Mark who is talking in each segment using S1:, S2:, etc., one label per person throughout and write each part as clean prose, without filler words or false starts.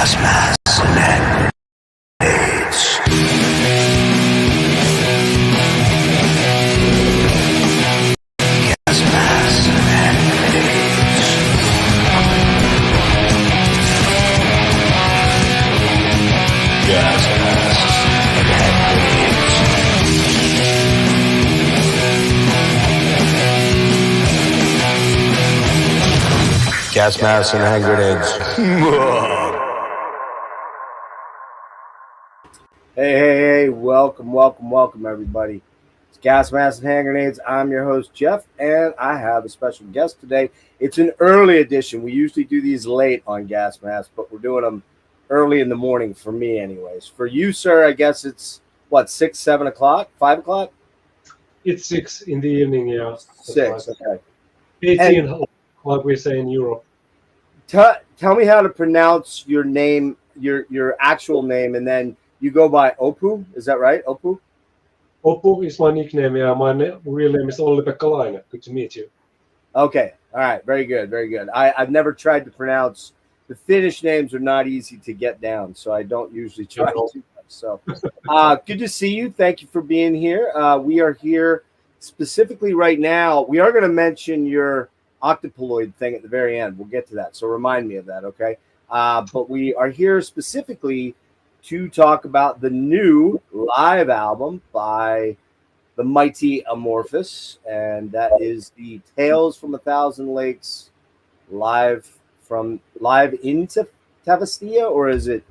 S1: gas masks and hand grenades. Gas masks and hand grenades. Gas masks and hand grenades. Gas masks and hand grenades.
S2: Hey, welcome, everybody. It's Gas Masks and Hand Grenades. I'm your host, Jeff, and I have a special guest today. It's an early edition. We usually do these late on Gas Masks, but we're doing them early in the morning for me anyways. For you, sir, I guess it's, 6, 7 o'clock, 5 o'clock?
S3: It's 6 in the evening, yeah.
S2: 6, okay.
S3: 18, like we say in Europe.
S2: Tell me how to pronounce your name, your actual name, and then you go by Opu, is that right? Opu?
S3: Opu is my nickname, yeah. My real name is Olli-Pekka Laine. Good to meet you.
S2: Okay, all right, very good. I've never tried to pronounce, the Finnish names are not easy to get down, so I don't usually try to do that. So good to see you. Thank you for being here. We are here specifically right now. We are going to mention your octopoloid thing at the very end. We'll get to that, so remind me of that, okay? But we are here specifically to talk about the new live album by the mighty Amorphis, and that is the Tales from a Thousand Lakes live into Tavastia, or is it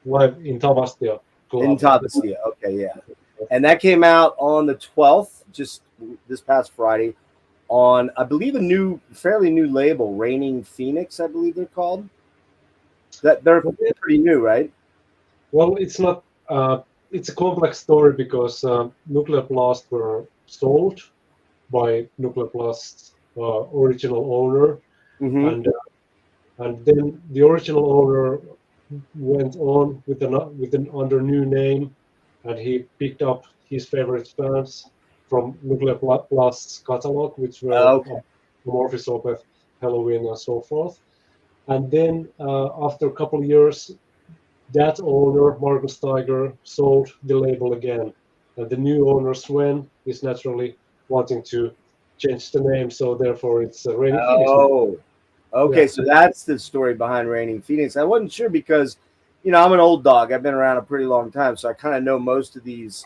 S3: Live in Tavastia.
S2: in Tavastia? Okay, yeah. And that came out on the 12th, just this past Friday, on, I believe, a fairly new label, Reigning Phoenix, I believe they're called. That they're pretty new, right?
S3: Well, it's not. It's a complex story because Nuclear Blast were sold by Nuclear Blast's original owner, and then the original owner went on with an under new name, and he picked up his favorite bands from Nuclear Blast's catalog, which were Amorphis, Opeth, Halloween, and so forth. And then after a couple of years, that owner, Marcus Tiger, sold the label again. And the new owner, Sven, is naturally wanting to change the name, so therefore it's Reigning Phoenix.
S2: Oh, okay,
S3: Yeah.
S2: so that's the story behind Reigning Phoenix. I wasn't sure because, I'm an old dog. I've been around a pretty long time, so I kind of know most of these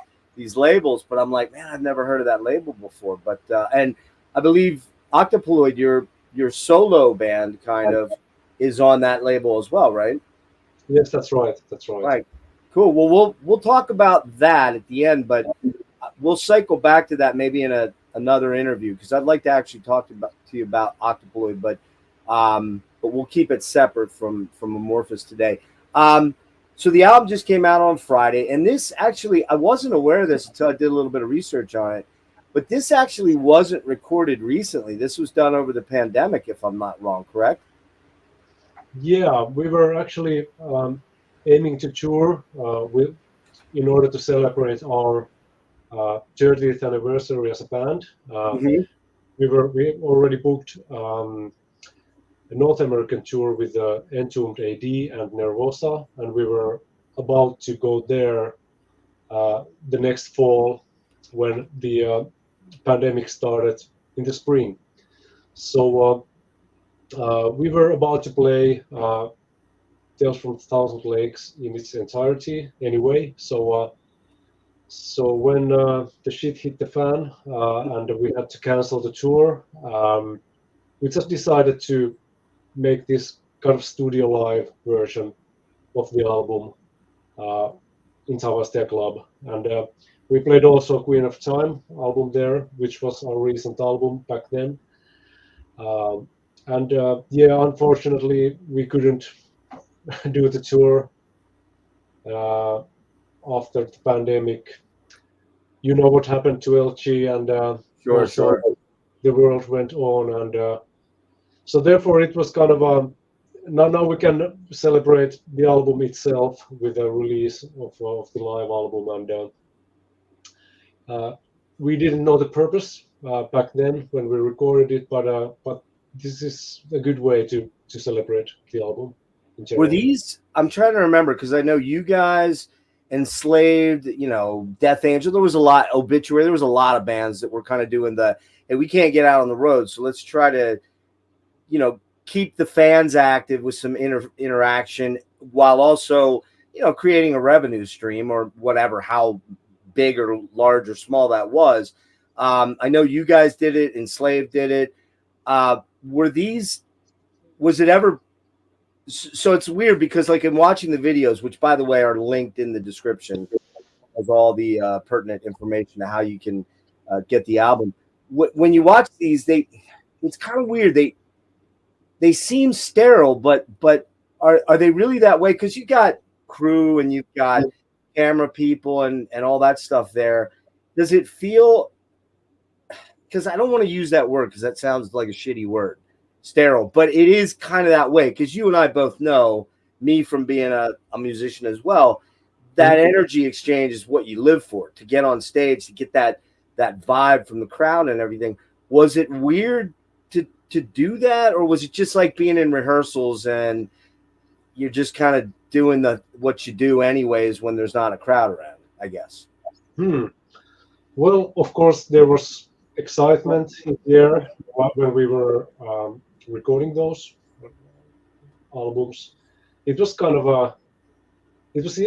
S2: labels, but I'm like, man, I've never heard of that label before. But and I believe Octopoloid, your solo band, kind of is on that label as well, right?
S3: Yes, that's right.
S2: Right. Cool. Well, we'll talk about that at the end, but we'll cycle back to that maybe in another interview, because I'd like to actually talk to you about Octopoloid, but we'll keep it separate from Amorphis today. So the album just came out on Friday, and this actually, I wasn't aware of this until I did a little bit of research on it, but this actually wasn't recorded recently. This was done over the pandemic, if I'm not wrong, correct?
S3: Yeah, we were actually aiming to tour in order to celebrate our 30th anniversary as a band. We already booked a North American tour with Entombed AD and Nervosa, and we were about to go there the next fall when the pandemic started in the spring. So we were about to play Tales from a Thousand Lakes in its entirety anyway. So when the shit hit the fan and we had to cancel the tour, we just decided to make this kind of studio live version of the album in Tavastia Club. And we played also Queen of Time album there, which was our recent album back then. Unfortunately, we couldn't do the tour after the pandemic. You know what happened to LG, and
S2: Sure.
S3: The world went on, and so therefore it was kind of now we can celebrate the album itself with a release of the live album, and we didn't know the purpose back then when we recorded it, but this is a good way to celebrate the album in
S2: Were
S3: general.
S2: these? I'm trying to remember because I know you guys, Enslaved, Death Angel. There was a lot. Obituary. There was a lot of bands that were kind of doing the. Hey, we can't get out on the road, so let's try to, keep the fans active with some interaction while also, creating a revenue stream or whatever, how big or large or small that was. I know you guys did it. Enslaved did it. Was it ever? So it's weird because, like, in watching the videos, which by the way are linked in the description of all the pertinent information to how you can get the album. When you watch these, it's kind of weird. They seem sterile, but are they really that way? Because you got crew and you've got camera people and all that stuff there. Does it feel? Because I don't want to use that word because that sounds like a shitty word. Sterile, but it is kind of that way because you and I both know, me from being a musician as well, that energy exchange is what you live for, to get on stage, to get that vibe from the crowd and everything. Was it weird to do that, or was it just like being in rehearsals and you're just kind of doing what you do anyways when there's not a crowd around, I guess?
S3: Well, of course, there was excitement in there when we were recording those albums. It was kind of I was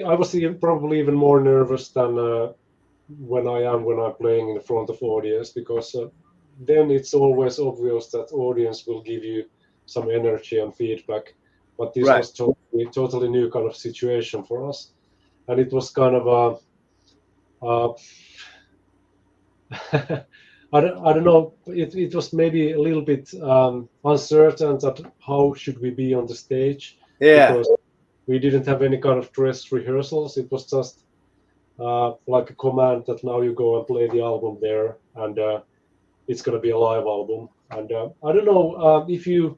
S3: probably even more nervous than when I'm playing in front of audience, because then it's always obvious that audience will give you some energy and feedback. But this was totally new kind of situation for us, and it was kind of I don't know. It was maybe a little bit uncertain that how should we be on the stage.
S2: Yeah.
S3: Because we didn't have any kind of dress rehearsals. It was just like a command that now you go and play the album there, and it's gonna be a live album. And I don't know if you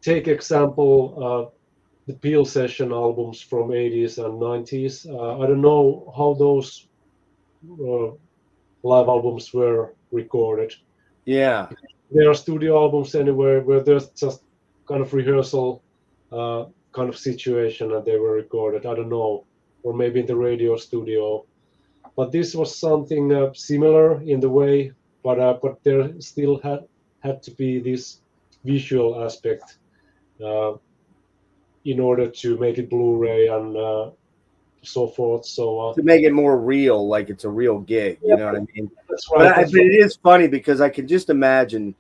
S3: take example the Peel session albums from 80s and 90s. I don't know how those live albums were recorded.
S2: Yeah.
S3: There are studio albums anywhere where there's just kind of rehearsal kind of situation and they were recorded. I don't know, or maybe in the radio studio. But this was something similar in the way, but there still had to be this visual aspect in order to make it Blu-ray and so forth. So
S2: to make it more real, like it's a real gig, you know what I mean?
S3: That's right.
S2: But it is funny because I can just imagine,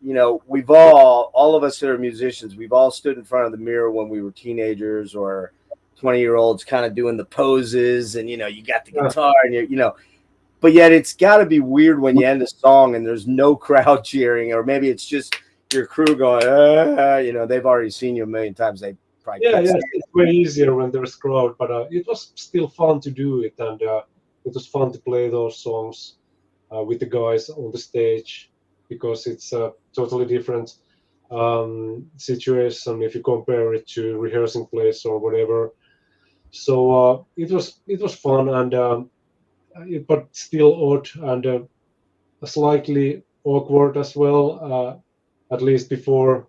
S2: we've all of us that are musicians, we've all stood in front of the mirror when we were teenagers or 20-year-olds, kind of doing the poses, and you got the guitar and but yet it's got to be weird when you end a song and there's no crowd cheering, or maybe it's just your crew going, they've already seen you a million times. They probably
S3: it's way easier when there's crowd, but it was still fun to do it, and it was fun to play those songs with the guys on the stage, because it's a totally different situation if you compare it to rehearsing place or whatever. So it was fun, and but still odd and slightly awkward as well, at least before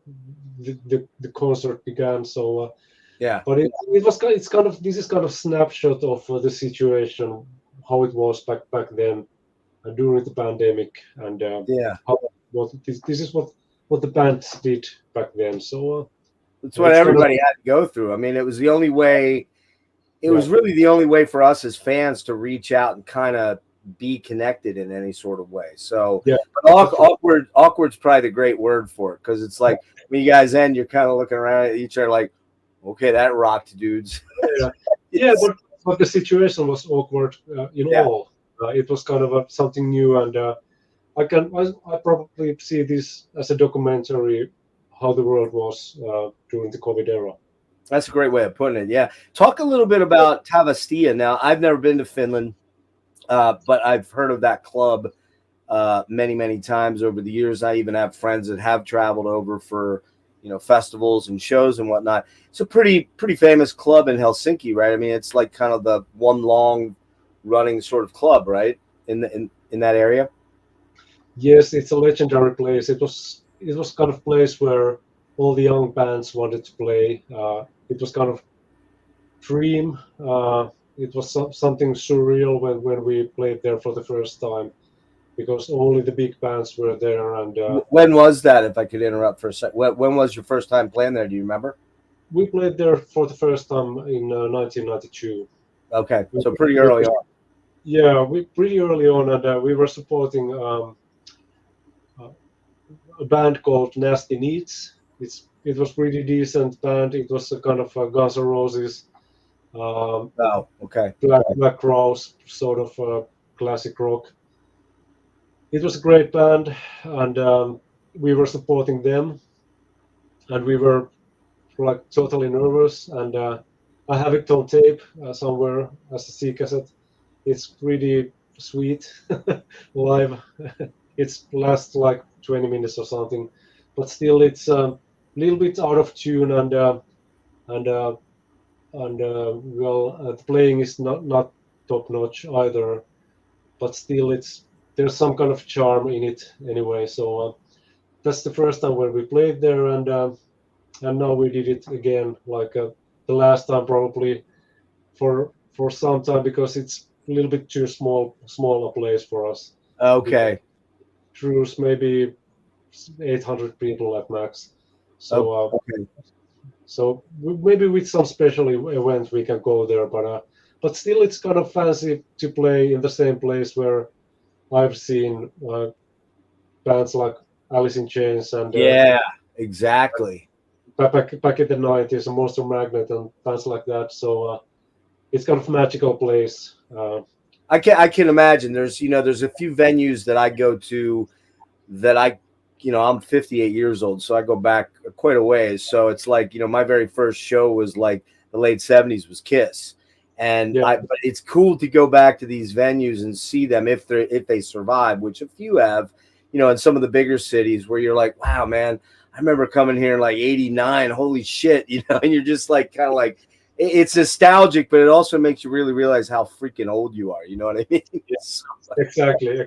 S3: the concert began. So but it's kind of, this is kind of snapshot of the situation, how it was back then during the pandemic, and this is what the band did back then. So
S2: that's what everybody had to go through. I mean, it was the only way. It was really the only way for us as fans to reach out and kind of be connected in any sort of way. So but awkward's probably the great word for it, because it's like when you guys end, you're kind of looking around at each other like, okay, that rocked, dudes.
S3: But the situation was awkward all. It was kind of something new, and I probably see this as a documentary, how the world was during the COVID era.
S2: That's a great way of putting it. Yeah. Talk a little bit about Tavastia. Now, I've never been to Finland, but I've heard of that club many, many times over the years. I even have friends that have traveled over for, festivals and shows and whatnot. It's a pretty famous club in Helsinki, right? I mean, it's like kind of the one long running sort of club, right? In that area.
S3: Yes, it's a legendary place. It was kind of place where all the young bands wanted to play. It was kind of dream. It was something surreal when we played there for the first time, because only the big bands were there. And
S2: when was that? If I could interrupt for a sec, when was your first time playing there? Do you remember?
S3: we played there for the first time in 1992.
S2: Okay, so pretty early on.
S3: Yeah, we pretty early on, and we were supporting a band called Nasty Needs. It was pretty decent band. It was a kind of a Guns N' Roses,
S2: Oh, okay.
S3: Black Rose sort of classic rock. It was a great band, and we were supporting them, and we were like totally nervous. And I have it on tape somewhere as a C cassette. It's pretty sweet live. It lasts like 20 minutes or something, but still it's a little bit out of tune, and the playing is not top notch either. But still, there's some kind of charm in it anyway. So that's the first time when we played there, and now we did it again, like the last time probably for some time, because it's a little bit too small a place for us.
S2: Okay.
S3: Drews maybe 800 people at max. So
S2: okay.
S3: So maybe with some special event we can go there, but still it's kind of fancy to play in the same place where I've seen bands like Alice in Chains and
S2: yeah, exactly.
S3: Back in the 90s, and Monster Magnet and bands like that. So it's kind of magical place.
S2: I can imagine. There's a few venues that I go to that I'm 58 years old, so I go back quite a ways. So it's like, my very first show was like the late 70s was Kiss. And
S3: Yeah.
S2: but it's cool to go back to these venues and see them if they survive, which a few have, in some of the bigger cities where you're like, wow, man, I remember coming here in like 89, holy shit, and you're just like kind of like, it's nostalgic, but it also makes you really realize how freaking old you are. You know what I mean?
S3: Yes, exactly.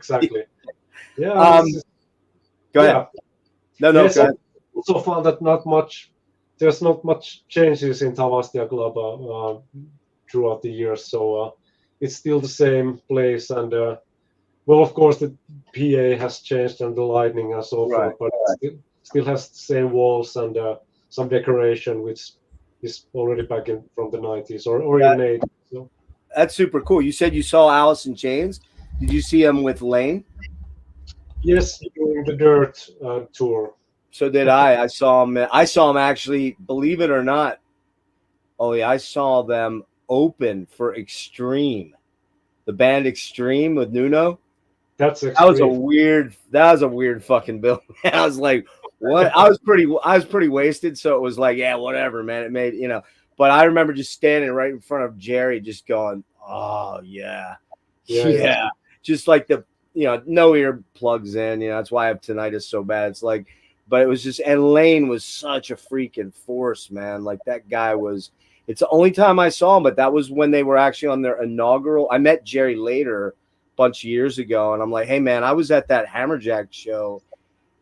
S3: Yeah.
S2: Go ahead.
S3: Yeah.
S2: No,
S3: Yes,
S2: go ahead.
S3: I also found that there's not much changes in Tavastia Club throughout the years, so it's still the same place. And well, of course, the PA has changed and the lighting and so
S2: Right.
S3: forth, but it still has the same walls and some decoration, which is already back from the 90s or even 80s. So.
S2: That's super cool. You said you saw Alice in Chains. Did you see him with Laine?
S3: Yes, during the Dirt tour.
S2: So did I. I saw him actually, believe it or not. Oh yeah, I saw them open for Extreme, the band Extreme with Nuno.
S3: That's Extreme.
S2: That was a weird fucking bill. I was like, what? I was pretty wasted, so it was like, yeah, whatever, man. It made, but I remember just standing right in front of Jerry, just going, oh yeah. Just like the, no ear plugs in, that's why I have tinnitus so bad. It's like, but it was just, and Laine was such a freaking force, man. Like that guy was. It's the only time I saw him, but that was when they were actually on their inaugural. I met Jerry later, a bunch of years ago, and I'm like, hey man, I was at that Hammerjack show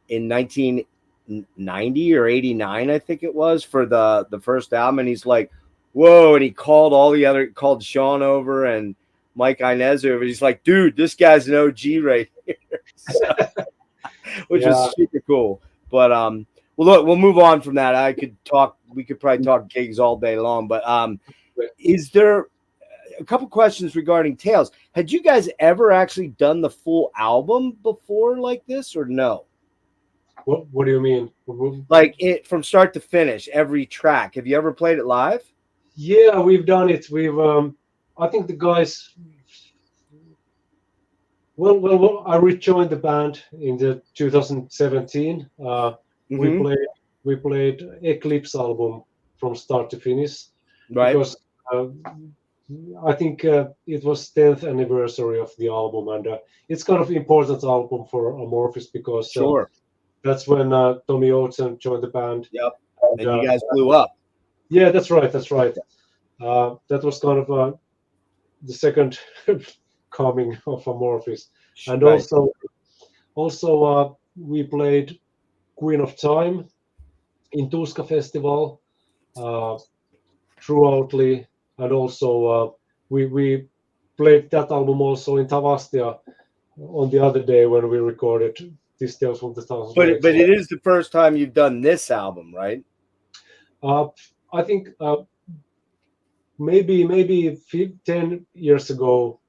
S2: in 1990 or 89, I think it was, for the first album. And he's like, whoa, and he called called Sean over and Mike Inez over. He's like, dude, this guy's an OG right here. Which was super cool. But well, look, we'll move on from that. We could probably talk gigs all day long, but is there a couple questions regarding Tales? Had you guys ever actually done the full album before like this, or no?
S3: What do you mean?
S2: Like it from start to finish, every track. Have you ever played it live?
S3: Yeah, we've done it. We've I think the guys. Well, I rejoined the band in the 2017. We played Eclipse album from start to finish,
S2: right?
S3: Because I think it was 10th anniversary of the album, and it's kind of important album for Amorphis because that's when Tommy Oaten joined the band.
S2: Yep, and you guys blew up.
S3: Yeah, that's right. That was kind of the second coming of Amorphis, and also we played Queen of Time in Tuska Festival throughoutly, and also we played that album also in Tavastia on the other day when we recorded This Tales from the Thousand Lakes.
S2: But it is the first time you've done this album, right?
S3: I think maybe 10 years ago,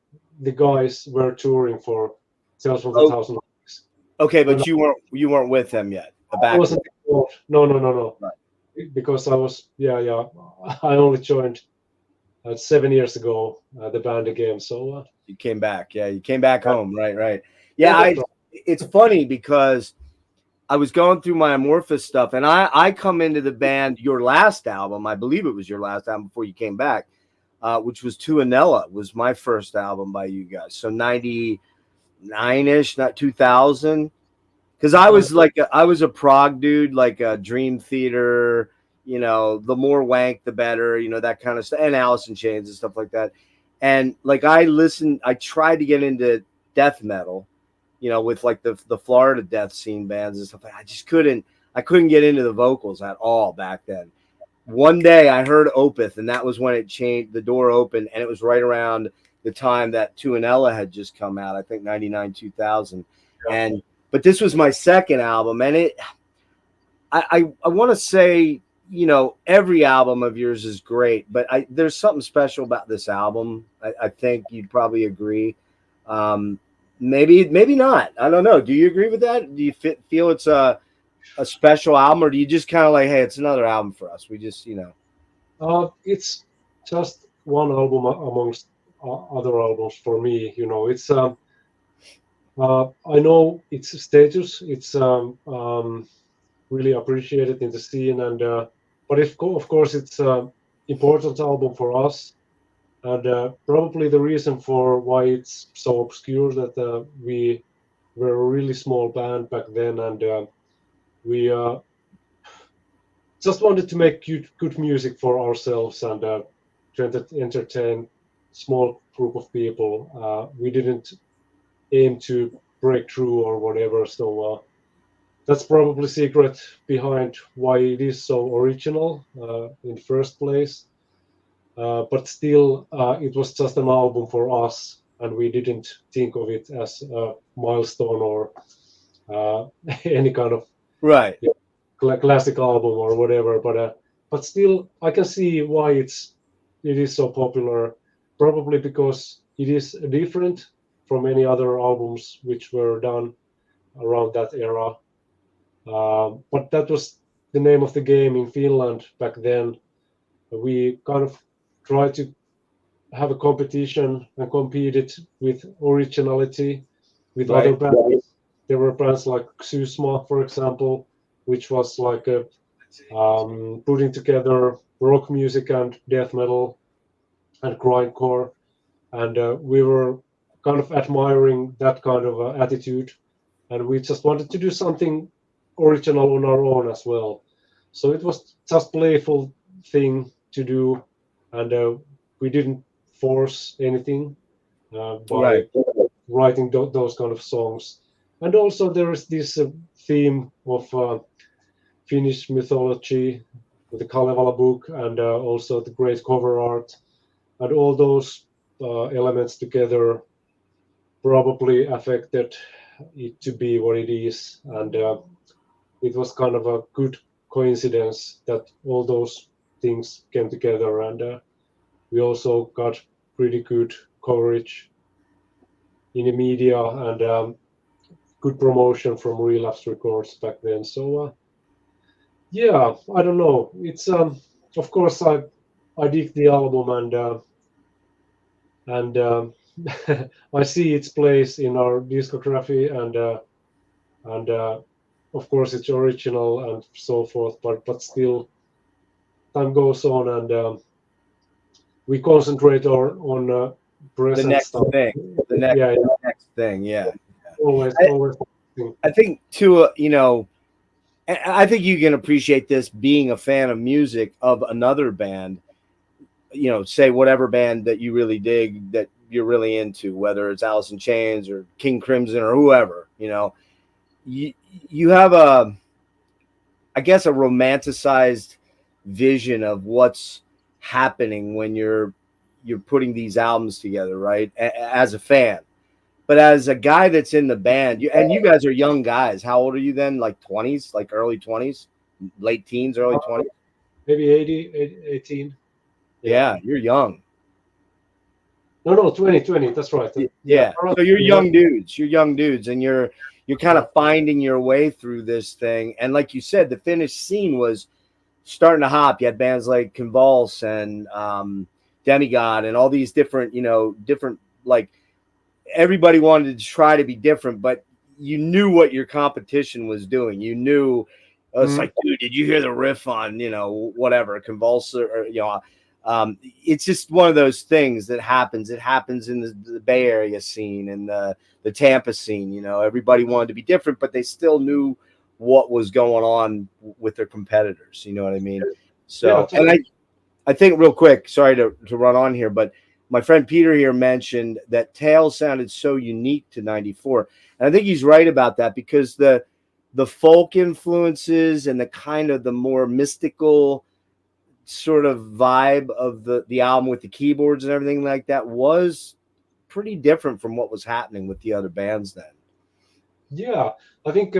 S3: the guys were touring for Tales from the Thousand Lakes.
S2: Okay, but you weren't with them yet.
S3: I wasn't involved. No.
S2: Right.
S3: Because I was I only joined 7 years ago the band again. So
S2: you came back. Yeah, you came back home. Right. Yeah, it's funny because I was going through my Amorphis stuff, and I come into the band, your last album, I believe it was your last album before you came back, which was Tuonela, was my first album by you guys. So 99-ish, not 2000. Because I was I was a prog dude, like a Dream Theater, you know, the more wank, the better, you know, that kind of stuff, and Alice in Chains and stuff like that. And like I tried to get into death metal, you know, with like the Florida death scene bands and stuff. I just couldn't get into the vocals at all back then. One day I heard Opeth, and that was when it changed, the door opened, and it was right around the time that Tuonela had just come out, I think 99, 2000. Yeah. But this was my second album, and I want to say, you know, every album of yours is great, but there's something special about this album. I think you'd probably agree. Maybe not. I don't know. Do you agree with that? Do you feel it's a special album, or do you just kind of like, hey, it's another album for us? We just, you know.
S3: It's just one album amongst other albums for me. You know, it's I know its status. It's really appreciated in the scene, and but of course it's an important album for us, and probably the reason for why it's so obscure that we were a really small band back then, and we just wanted to make good music for ourselves and to entertain small group of people. We didn't aim to break through or whatever, so that's probably secret behind why it is so original in the first place. But still, it was just an album for us, and we didn't think of it as a milestone or any kind of classic album or whatever. But still, I can see why it is so popular. Probably because it is different from any other albums which were done around that era. But that was the name of the game in Finland back then. We kind of tried to have a competition and competed with originality with other bands. There were bands like Xysma, for example, which was like putting together rock music and death metal and grindcore. And we were kind of admiring that kind of attitude, and we just wanted to do something original on our own as well. So it was just playful thing to do, and we didn't force anything by writing those kind of songs. And also there is this theme of Finnish mythology with the Kalevala book, and also the great cover art, and all those elements together probably affected it to be what it is, and it was kind of a good coincidence that all those things came together, and we also got pretty good coverage in the media and good promotion from Relapse Records back then. So yeah, I don't know. It's of course I dig the album, and I see its place in our discography, and of course it's original and so forth. But still, time goes on, and we concentrate on present
S2: the next
S3: stuff.
S2: thing. The next thing. Yeah.
S3: Always.
S2: I think too. You know, I think you can appreciate this being a fan of music of another band. You know, say whatever band that you really dig, that you're really into, whether it's Alice in Chains or King Crimson or whoever, you know, you have I guess, a romanticized vision of what's happening when you're putting these albums together, right? As a fan, but as a guy that's in the band, and you guys are young guys. How old are you then? Like 20s, like early 20s, late teens, early 20s?
S3: Maybe 18.
S2: Yeah, you're young.
S3: No, 20. That's right.
S2: Yeah. So you're young dudes. You're young dudes, and you're kind of finding your way through this thing. And like you said, the Finnish scene was starting to hop. You had bands like Convulse and Demigod and all these different, different, like, everybody wanted to try to be different, but you knew what your competition was doing. You knew it's like, dude, did you hear the riff on, whatever, Convulse or it's just one of those things that happens. It happens in the Bay Area scene and the Tampa scene. Everybody wanted to be different, but they still knew what was going on with their competitors. You know what I mean? So, yeah, and I think real quick, sorry to run on here, but my friend Peter here mentioned that Tales sounded so unique to 94. And I think he's right about that, because the folk influences and the kind of the more mystical sort of vibe of the album with the keyboards and everything like that was pretty different from what was happening with the other bands then.
S3: Yeah, I think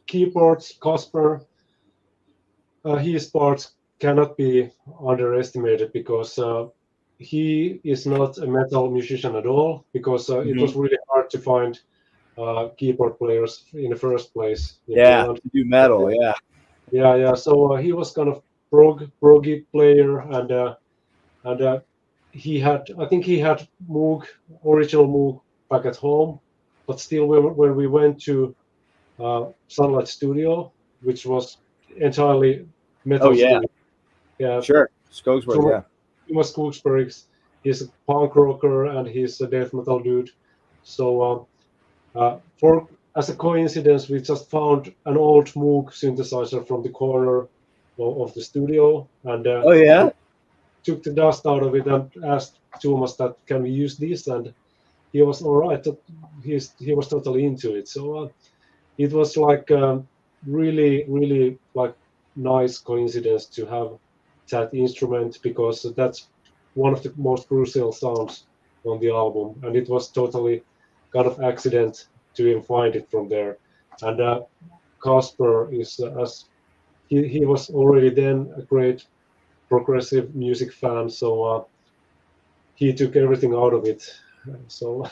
S3: keyboards, Kasper, his parts cannot be underestimated, because he is not a metal musician at all, because it was really hard to find keyboard players in the first place.
S2: To do metal,
S3: yeah. So he was kind of proggy player, and he had, I think he had original Moog back at home, but still when we went to Sunlight Studio, which was entirely metal. Yeah, sure,
S2: Skogsberg,
S3: so, he was Skogsberg. He's a punk rocker and he's a death metal dude. So as a coincidence, we just found an old Moog synthesizer from the corner of the studio, and took the dust out of it and asked Thomas that, can we use this, and he was all right. He was totally into it. So it was like really like nice coincidence to have that instrument, because that's one of the most crucial sounds on the album, and it was totally kind of accident to even find it from there. And Kasper is as he was already then a great progressive music fan, so he took everything out of it. So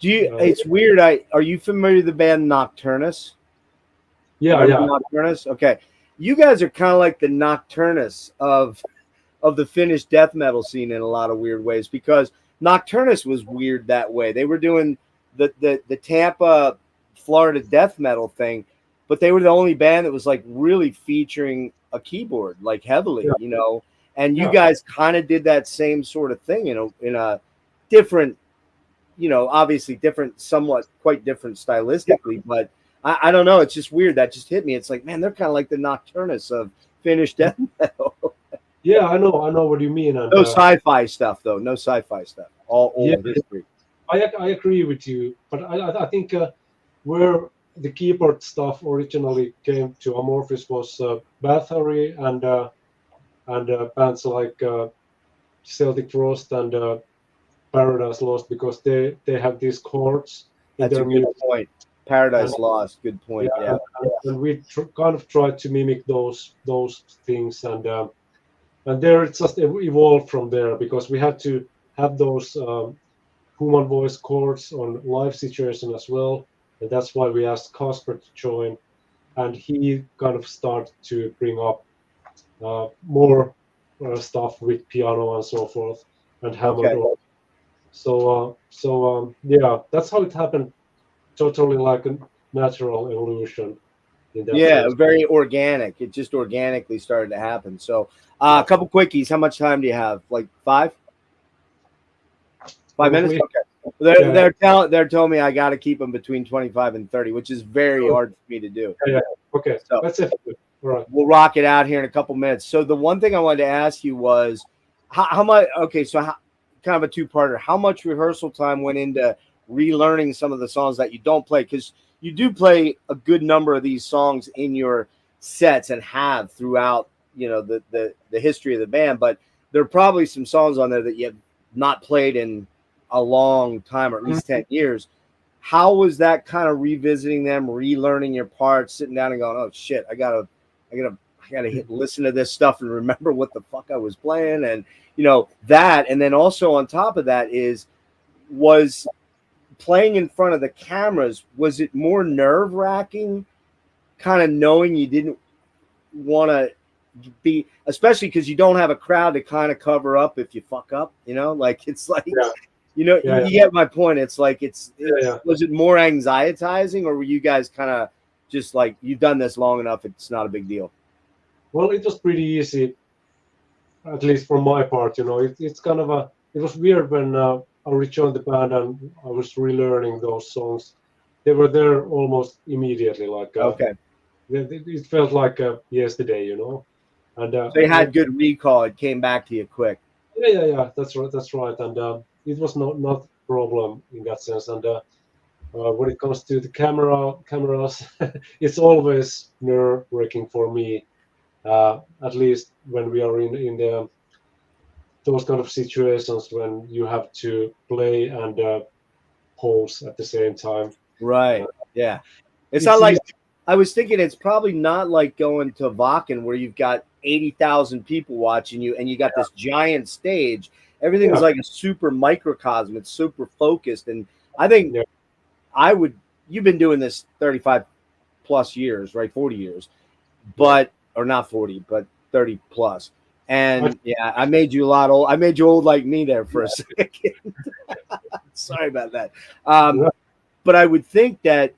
S2: it's weird. Are you familiar with the band Nocturnus?
S3: Yeah.
S2: Nocturnus. Okay, you guys are kind of like the Nocturnus of the Finnish death metal scene in a lot of weird ways, because Nocturnus was weird that way. They were doing the Tampa, Florida death metal thing, but they were the only band that was like really featuring a keyboard like heavily, and you guys kind of did that same sort of thing, in a different, obviously different, somewhat quite different stylistically, but I don't know. It's just weird. That just hit me. It's like, man, they're kind of like the Nocturnus of Finnish death metal.
S3: Yeah, I know what you mean. And,
S2: no sci-fi stuff, though. No sci-fi stuff. All old history.
S3: I agree with you, but I think where the keyboard stuff originally came to Amorphis was Bathory and bands like Celtic Frost and Paradise Lost, because they have these chords.
S2: That's a good point. Paradise Lost, good point. Yeah.
S3: And we kind of tried to mimic those things, and there it just evolved from there, because we had to have those human voice chords on live situation as well, and that's why we asked Kasper to join, and he kind of started to bring up more stuff with piano and so forth, and hammered on. So that's how it happened. Totally like a natural evolution.
S2: Very organic. It just organically started to happen. So a couple quickies. How much time do you have? Like 5 minutes? Okay. They're telling me I got to keep them between 25 and 30, which is very hard for me to do.
S3: Yeah. Okay.
S2: So
S3: that's it. All right.
S2: We'll rock it out here in a couple minutes. So the one thing I wanted to ask you was how much. Okay, so kind of a two-parter. How much rehearsal time went into relearning some of the songs that you don't play? Because you do play a good number of these songs in your sets and have throughout, you know, the history of the band. But there are probably some songs on there that you have not played in a long time, or at least 10 years. How was that kind of revisiting them, relearning your parts, sitting down and going, oh shit, I gotta listen to this stuff and remember what the fuck I was playing, and you know that, and then also on top of that was playing in front of the cameras. Was it more nerve wracking, kind of knowing you didn't want to be, especially because you don't have a crowd to kind of cover up if you fuck up, you know, like it's like. Yeah. You know, you get my point. It's like was it more anxietizing, or were you guys kind of just like, you've done this long enough, it's not a big deal?
S3: Well, it was pretty easy, at least for my part. You know, it's kind of it was weird when I rejoined the band and I was relearning those songs. They were there almost immediately. Like
S2: okay,
S3: it felt like yesterday, you know. And
S2: so they had good recall. It came back to you quick.
S3: Yeah. That's right. And it was not a problem in that sense. And when it comes to the cameras, it's always nerve-wracking for me. At least when we are in those kind of situations when you have to play and pose at the same time.
S2: Right. Yeah. It's not like, I was thinking it's probably not like going to Wacken where you've got 80,000 people watching you and you got this giant stage. Everything is like a super microcosm. It's super focused. And I think you've been doing this 35 plus years, right? 40 years, but, or not 40, but 30 plus. And I made you a lot old. I made you old like me there for a second. Sorry about that. But I would think that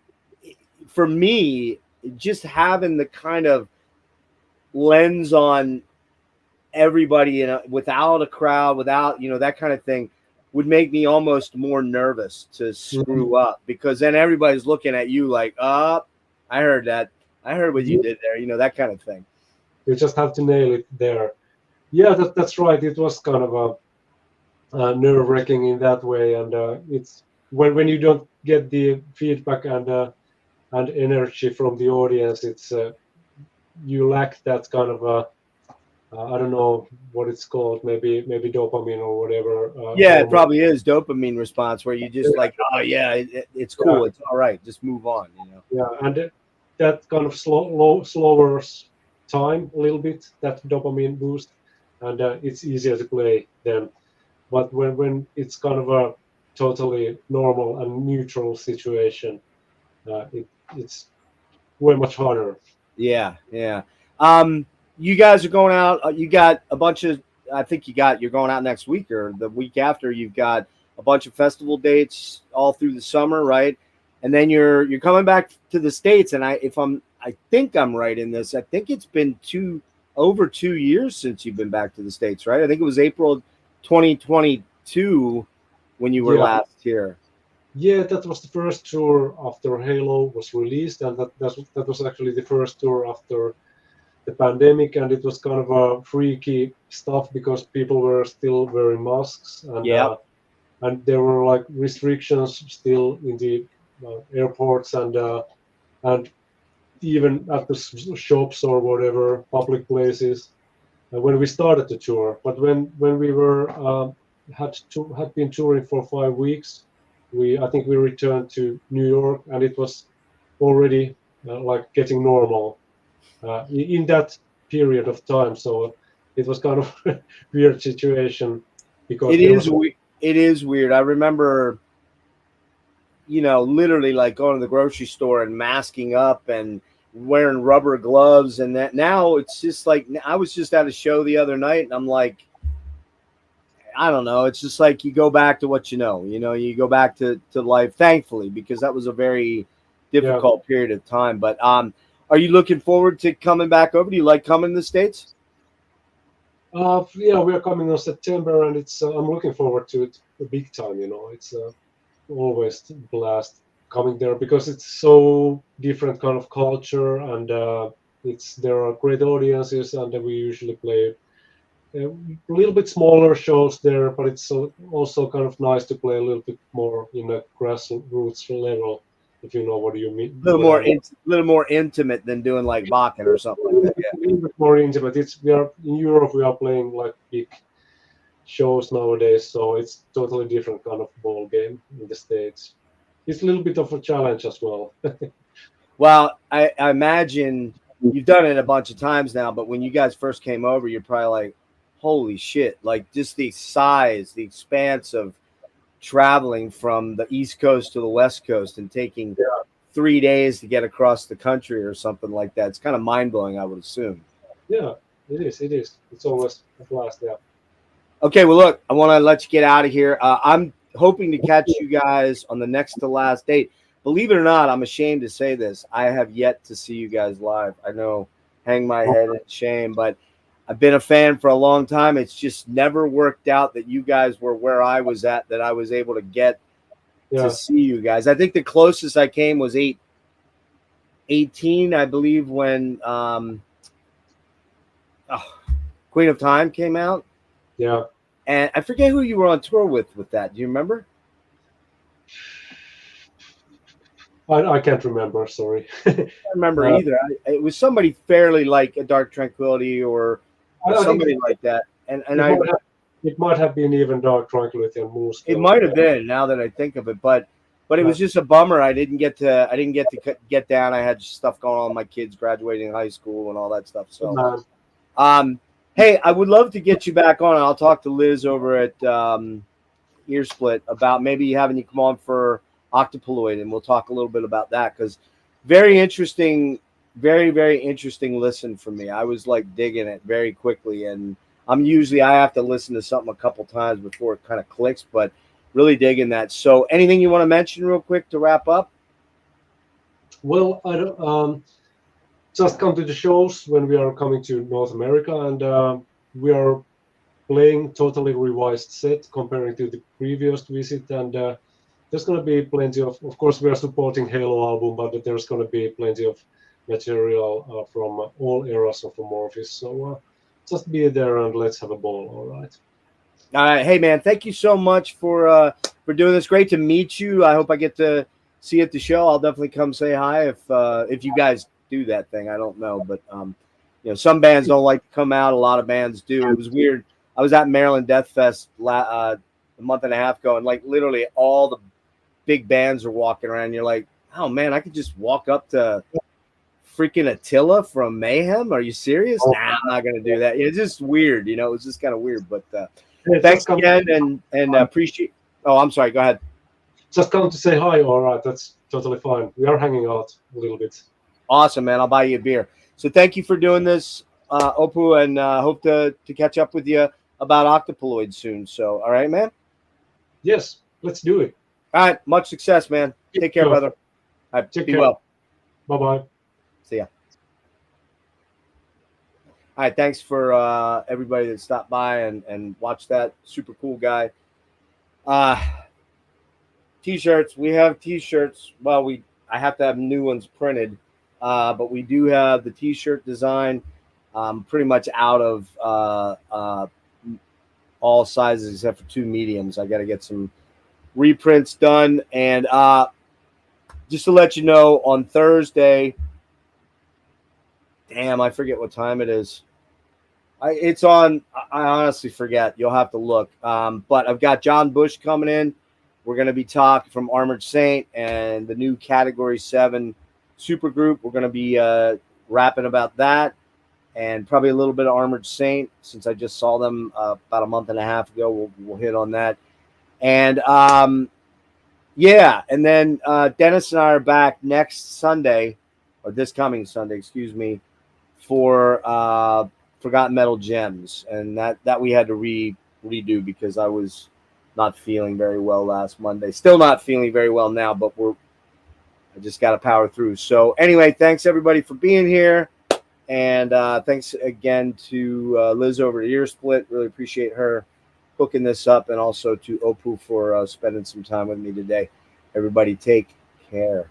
S2: for me, just having the kind of lens on everybody without a crowd, without, you know, that kind of thing would make me almost more nervous to screw up, because then everybody's looking at you like, I heard that. I heard what you did there, you know, that kind of thing.
S3: You just have to nail it there. Yeah, that's right. It was kind of a nerve-wracking in that way, and it's when you don't get the feedback and energy from the audience, it's you lack that kind of I don't know what it's called, maybe dopamine or whatever.
S2: It probably is dopamine response where you just like, oh yeah, it's cool, it's all right, just move on, you know.
S3: Yeah, and that kind of slower time a little bit, that dopamine boost, and it's easier to play then. But when it's kind of a totally normal and neutral situation, it's way much harder.
S2: Yeah. You guys are going out. You got a bunch of. I think you're going out next week or the week after. You've got a bunch of festival dates all through the summer, right? And then you're coming back to the States. And I think I'm right in this. I think it's been over 2 years since you've been back to the States, right? I think it was April 2022 when you were last here.
S3: Yeah, that was the first tour after Halo was released, and that was actually the first tour after the pandemic, and it was kind of a freaky stuff because people were still wearing masks, and there were like restrictions still in the airports and even at the shops or whatever public places when we started the tour. But when we were had been touring for 5 weeks, I think we returned to New York, and it was already like getting normal in that period of time. So it was kind of a weird situation because
S2: it is weird. I remember, you know, literally like going to the grocery store and masking up and wearing rubber gloves, and that now it's just like, I was just at a show the other night and I'm like, I don't know. It's just like you go back to what you know. You know, you go back to life, thankfully, because that was a very difficult period of time. But are you looking forward to coming back over? Do you like coming to the States?
S3: We are coming in September, and it's I'm looking forward to it big time. You know, it's always a blast coming there because it's so different kind of culture, and there are great audiences, and we usually play a little bit smaller shows there, but it's also kind of nice to play a little bit more in a grassroots level if you know what you mean.
S2: A little more intimate than doing like Bakken or something like that. Yeah.
S3: A little bit more intimate. We are in Europe. We are playing like big shows nowadays, so it's totally different kind of ball game in the States. It's a little bit of a challenge as well.
S2: Well, I imagine you've done it a bunch of times now, but when you guys first came over, you're probably like, holy shit, like just the size, the expanse of traveling from the East Coast to the West Coast and taking 3 days to get across the country or something like that. It's kind of mind-blowing, I would assume.
S3: Yeah, it is. It's always a blast, yeah.
S2: Okay, well, look, I want to let you get out of here. I'm hoping to catch you guys on the next to last date. Believe it or not, I'm ashamed to say this. I have yet to see you guys live. I know, hang my head in shame, but I've been a fan for a long time. It's just never worked out that you guys were where I was at, that I was able to get to see you guys. I think the closest I came was 18, I believe, when Queen of Time came out.
S3: Yeah.
S2: And I forget who you were on tour with that. Do you remember?
S3: I can't remember, sorry.
S2: I don't remember either. It was somebody fairly like a Dark Tranquility or somebody like that. And
S3: it might have been even Dark Tranquility and Moose.
S2: It might have been, now that I think of it, but it was just a bummer. I didn't get to get down. I had stuff going on, my kids graduating high school and all that stuff. So, hey, I would love to get you back on. I'll talk to Liz over at Earsplit about maybe having you come on for Octopoloid, and we'll talk a little bit about that, because very interesting, very, very interesting listen for me. I was like digging it very quickly, and I have to listen to something a couple times before it kind of clicks, but really digging that. So anything you want to mention real quick to wrap up?
S3: Well, I don't, just come to the shows when we are coming to North America, and we are playing totally revised set comparing to the previous visit, and there's going to be plenty of course we are supporting Halo album, but there's going to be plenty of material from all eras of Amorphis, so just be there and let's have a ball. All right.
S2: Hey man, thank you so much for doing this. Great to meet you. I hope I get to see you at the show. I'll definitely come say hi if you guys do that thing. I don't know, but some bands don't like to come out. A lot of bands do. It was weird. I was at Maryland Death Fest a month and a half ago, and like literally all the big bands are walking around. You're like, oh man, I could just walk up to freaking Attila from Mayhem. Are you serious? Nah, I'm not gonna do that. It's just weird, it was just kind of weird. But thanks again, and appreciate. Oh, I'm sorry. Go ahead.
S3: Just come to say hi. All right, that's totally fine. We are hanging out a little bit.
S2: Awesome, man. I'll buy you a beer. So thank you for doing this, Opu, and hope to catch up with you about Octopoloid soon. So, all right, man?
S3: Yes, let's do it.
S2: All right. Much success, man. Take care, brother. All right, be well.
S3: Bye-bye.
S2: See ya. All right. Thanks for everybody that stopped by and watched that. Super cool guy. T-shirts. We have T-shirts. Well, I have to have new ones printed. But we do have the T-shirt design pretty much out of all sizes except for 2 mediums. I got to get some reprints done. And just to let you know, on Thursday, damn, I forget what time it is. It's on, I honestly forget. You'll have to look. But I've got John Bush coming in. We're going to be talking from Armored Saint and the new Category 7 supergroup. We're going to be rapping about that, and probably a little bit of Armored Saint, since I just saw them about a month and a half ago. We'll hit on that. And yeah, and then Dennis and I are back next Sunday, or this coming Sunday, excuse me, for Forgotten Metal Gems, and that we had to redo because I was not feeling very well last Monday. Still not feeling very well now, but I just got to power through. So anyway, thanks everybody for being here. And thanks again to Liz over at Earsplit. Really appreciate her hooking this up, and also to Opu for spending some time with me today. Everybody take care.